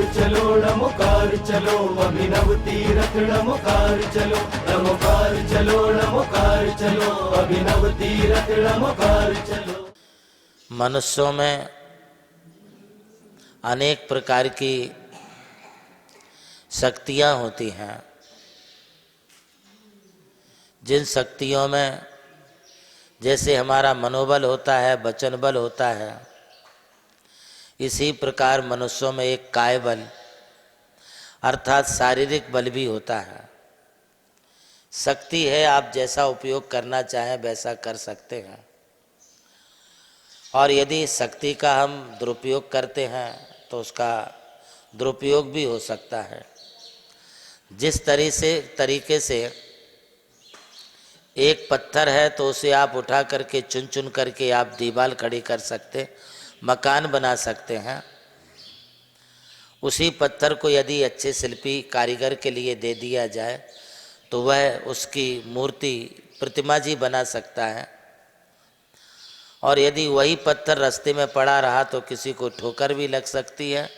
चलो नमोकार चलो, अभिनव तीरथ नमोकार चलो, नमोकार चलो नमोकार चलो, अभिनव तीरथ नमोकार चलो। मनुष्यों में अनेक प्रकार की शक्तियाँ होती हैं। जिन शक्तियों में जैसे हमारा मनोबल होता है, वचन बल होता है, इसी प्रकार मनुष्यों में एक काय बल अर्थात शारीरिक बल भी होता है। शक्ति है, आप जैसा उपयोग करना चाहें वैसा कर सकते हैं। और यदि शक्ति का हम दुरुपयोग करते हैं तो उसका दुरुपयोग भी हो सकता है। जिस तरीके से एक पत्थर है तो उसे आप उठा करके चुन चुन करके आप दीवार खड़ी कर सकते, मकान बना सकते हैं। उसी पत्थर को यदि अच्छे शिल्पी कारीगर के लिए दे दिया जाए तो वह उसकी मूर्ति प्रतिमा जी बना सकता है। और यदि वही पत्थर रास्ते में पड़ा रहा तो किसी को ठोकर भी लग सकती है,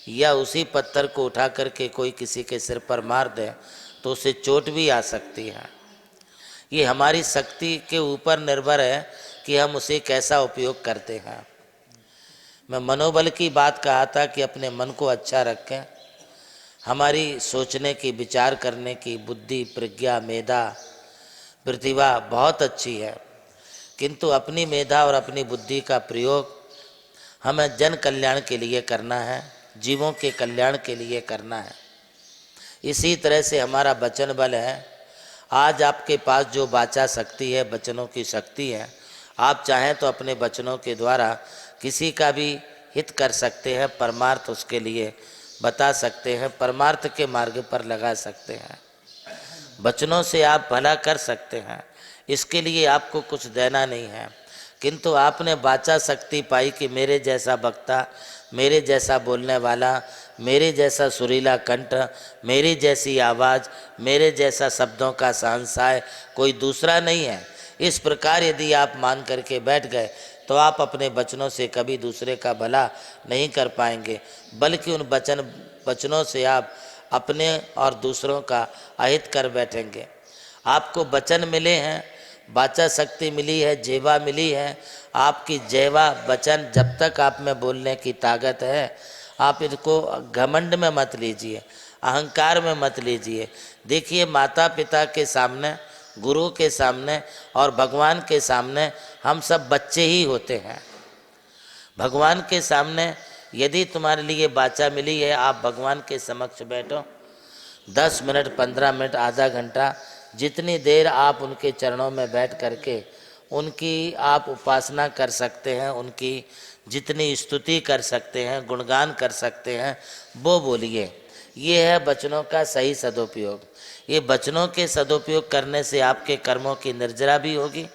या उसी पत्थर को उठा करके कोई किसी के सिर पर मार दे तो उसे चोट भी आ सकती है। ये हमारी शक्ति के ऊपर निर्भर है कि हम उसे कैसा उपयोग करते हैं। मैं मनोबल की बात कहा था कि अपने मन को अच्छा रखें। हमारी सोचने की, विचार करने की बुद्धि, प्रज्ञा, मेधा, प्रतिभा बहुत अच्छी है, किंतु अपनी मेधा और अपनी बुद्धि का प्रयोग हमें जन कल्याण के लिए करना है, जीवों के कल्याण के लिए करना है। इसी तरह से हमारा वचन बल है। आज आपके पास जो वाचा शक्ति है, वचनों की शक्ति है, आप चाहें तो अपने वचनों के द्वारा किसी का भी हित कर सकते हैं, परमार्थ उसके लिए बता सकते हैं, परमार्थ के मार्ग पर लगा सकते हैं। वचनों से आप भला कर सकते हैं, इसके लिए आपको कुछ देना नहीं है। किंतु आपने वाचा शक्ति पाई कि मेरे जैसा वक्ता, मेरे जैसा बोलने वाला, मेरे जैसा सुरीला कंठ, मेरी जैसी आवाज़, मेरे जैसा शब्दों का सहनसाय कोई दूसरा नहीं है। इस प्रकार यदि आप मान करके बैठ गए तो आप अपने वचनों से कभी दूसरे का भला नहीं कर पाएंगे, बल्कि उन वचनों से आप अपने और दूसरों का अहित कर बैठेंगे। आपको वचन मिले हैं, वाचा शक्ति मिली है, जेवा मिली है। आपकी जेवा वचन जब तक आप में बोलने की ताकत है, आप इसको घमंड में मत लीजिए, अहंकार में मत लीजिए। देखिए, माता पिता के सामने, गुरु के सामने और भगवान के सामने हम सब बच्चे ही होते हैं। भगवान के सामने यदि तुम्हारे लिए वाचा मिली है, आप भगवान के समक्ष बैठो, 10 मिनट, 15 मिनट, आधा घंटा, जितनी देर आप उनके चरणों में बैठ करके उनकी आप उपासना कर सकते हैं, उनकी जितनी स्तुति कर सकते हैं, गुणगान कर सकते हैं, वो बोलिए। ये है वचनों का सही सदुपयोग। ये वचनों के सदुपयोग करने से आपके कर्मों की निर्जरा भी होगी,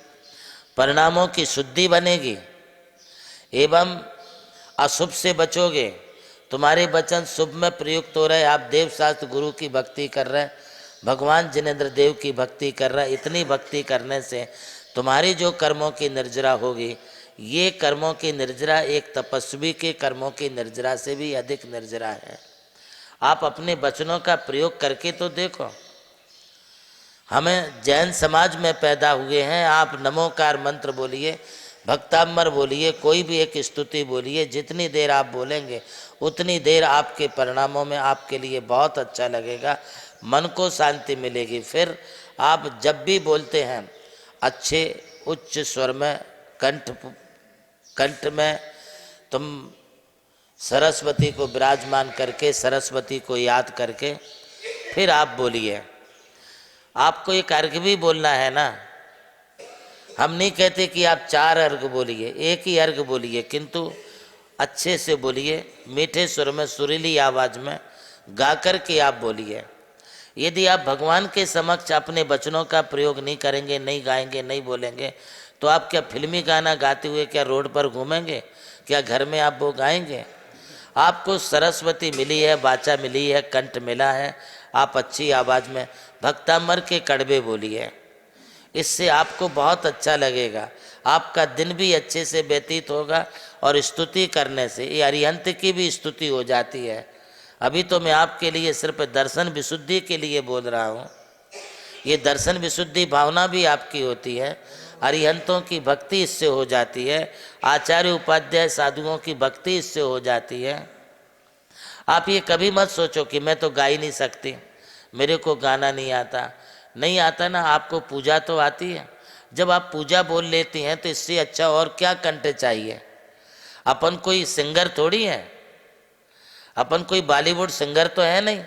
परिणामों की शुद्धि बनेगी, एवं अशुभ से बचोगे। तुम्हारे वचन शुभ में प्रयुक्त हो रहे, आप देव शास्त्र गुरु की भक्ति कर रहे, भगवान जिनेंद्र देव की भक्ति कर रहे। इतनी भक्ति करने से तुम्हारी जो कर्मों की निर्जरा होगी, ये कर्मों की निर्जरा एक तपस्वी के कर्मों की निर्जरा से भी अधिक निर्जरा है। आप अपने वचनों का प्रयोग करके तो देखो। हमें जैन समाज में पैदा हुए हैं, आप नमोकार मंत्र बोलिए, भक्तामर बोलिए, कोई भी एक स्तुति बोलिए, जितनी देर आप बोलेंगे उतनी देर आपके परिणामों में आपके लिए बहुत अच्छा लगेगा, मन को शांति मिलेगी। फिर आप जब भी बोलते हैं अच्छे उच्च स्वर में, कंठ में तुम सरस्वती को विराजमान करके, सरस्वती को याद करके फिर आप बोलिए। आपको एक अर्घ भी बोलना है ना। हम नहीं कहते कि आप 4 अर्घ बोलिए, एक ही अर्घ बोलिए, किंतु अच्छे से बोलिए, मीठे सुर में, सुरीली आवाज़ में गा कर के आप बोलिए। यदि आप भगवान के समक्ष अपने वचनों का प्रयोग नहीं करेंगे, नहीं गाएंगे, नहीं बोलेंगे, तो आप क्या फिल्मी गाना गाते हुए क्या रोड पर घूमेंगे? क्या घर में आप वो गाएंगे? आपको सरस्वती मिली है, वाचा मिली है, कंठ मिला है, आप अच्छी आवाज़ में भक्तामर के कड़वे बोलिए। इससे आपको बहुत अच्छा लगेगा, आपका दिन भी अच्छे से व्यतीत होगा। और स्तुति करने से ये अरिहंत की भी स्तुति हो जाती है। अभी तो मैं आपके लिए सिर्फ दर्शन विशुद्धि के लिए बोल रहा हूँ। ये दर्शन विशुद्धि भावना भी आपकी होती है, अरिहंतों की भक्ति इससे हो जाती है, आचार्य उपाध्याय साधुओं की भक्ति इससे हो जाती है। आप ये कभी मत सोचो कि मैं तो गा ही नहीं सकती, मेरे को गाना नहीं आता। नहीं आता ना, आपको पूजा तो आती है। जब आप पूजा बोल लेती हैं तो इससे अच्छा और क्या कंठ चाहिए। अपन कोई सिंगर थोड़ी है, अपन कोई बॉलीवुड सिंगर तो है नहीं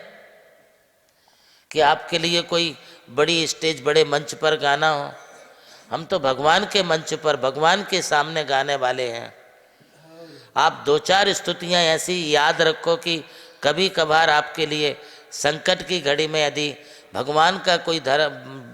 कि आपके लिए कोई बड़ी स्टेज बड़े मंच पर गाना हो। हम तो भगवान के मंच पर भगवान के सामने गाने वाले हैं। आप 2-4 स्तुतियाँ ऐसी याद रखो कि कभी कभार आपके लिए संकट की घड़ी में यदि भगवान का कोई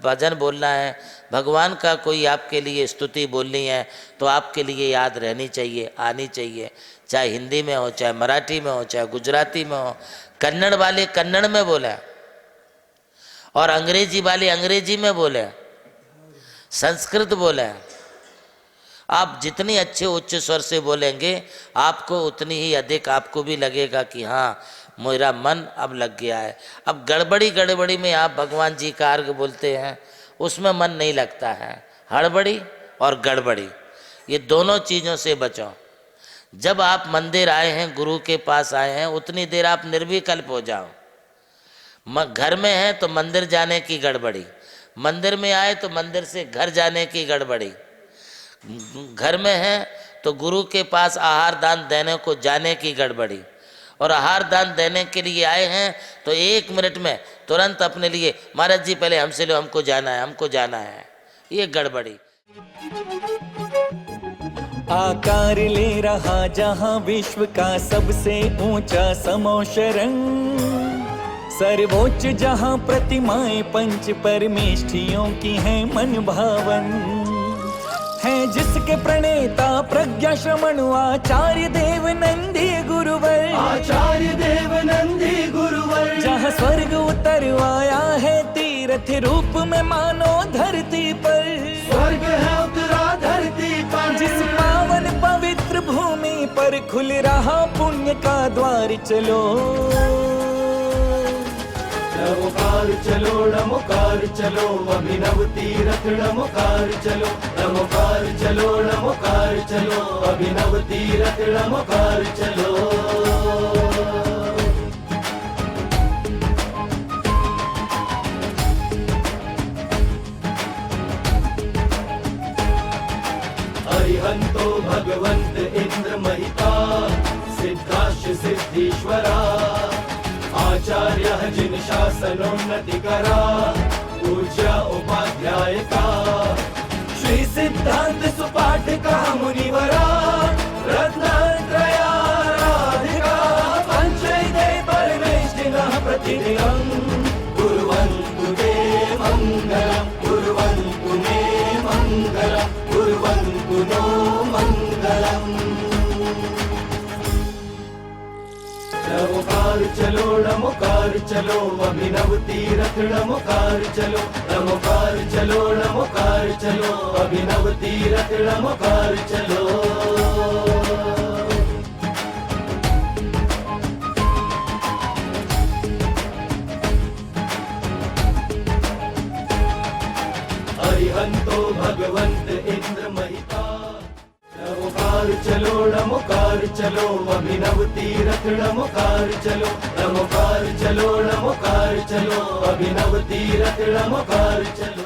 भजन बोलना है, भगवान का कोई आपके लिए स्तुति बोलनी है तो आपके लिए याद रहनी चाहिए, आनी चाहिए। चाहे हिंदी में हो, चाहे मराठी में हो, चाहे गुजराती में हो। कन्नड़ वाले कन्नड़ में बोले और अंग्रेजी वाले अंग्रेजी में बोले, संस्कृत बोले। आप जितनी अच्छे उच्च स्वर से बोलेंगे आपको उतनी ही अधिक आपको भी लगेगा कि हाँ मेरा मन अब लग गया है। अब गड़बड़ी में आप भगवान जी का अर्घ बोलते हैं, उसमें मन नहीं लगता है। हड़बड़ी और गड़बड़ी, ये दोनों चीज़ों से बचो। जब आप मंदिर आए हैं, गुरु के पास आए हैं, उतनी देर आप निर्विकल्प हो जाओ। घर में हैं तो मंदिर जाने की गड़बड़ी, मंदिर में आए तो मंदिर से घर जाने की गड़बड़ी, घर में हैं तो गुरु के पास आहार दान देने को जाने की गड़बड़ी, और आहार दान देने के लिए आए हैं तो 1 मिनट में तुरंत अपने लिए महाराज जी पहले हमसे लो, हमको जाना है, हमको जाना है। ये गड़बड़ी। आकार ले रहा जहां विश्व का सबसे ऊंचा समोशरण, सर्वोच्च जहां प्रतिमाएं पंच परमेष्ठियों की हैं मन भावन, है जिसके प्रणेता प्रज्ञा श्रमण आचार्य देव नंदी गुरुवर, आचार्य देव नंदी गुरुवर। जहाँ स्वर्ग उतर आया है तीर्थ रूप में मानो धरती पर, स्वर्ग है उतरा धरती पर। जिस पावन पवित्र भूमि पर खुल रहा पुण्य का द्वार, चलो नमोकार चलो, नमोकार चलो, अभिनव तीरथ नमोकार चलो, नमोकार चलो, नमोकार चलो, अभिनव तीरथ नमोकार चलो। अरिहंतो भगवंत इंद्र महिता, सिद्धाश्च सिद्धीश्वरा, आचार्य जिन शासनोन्नति करा, पूज्य उपाध्याय का, श्री सिद्धांत सुपाठ का मुनिवरा, रत्नत्रयाराधिका, पंचैते परमेष्ठिनः प्रतिदिनं कुर्वन्तु ते मङ्गलम्, कुर्वन्तु मे मङ्गलम्, कुर्वन्तु नो मङ्गलम्। नमोकार चलो, नमोकार चलो, अभिनव तीरथ नमोकार चलो, नमोकार चलो, नमोकार चलो, अभिनव तीरथ नमोकार चलो। अरिहंतो भगवंत इंद्र महिता, नमोकार चलो, नमोकार चलो, अभिनव तीरथ नमोकार चलो, नमोकार चलो, नमोकार चलो, अभिनव तीरथ नमोकार चलो।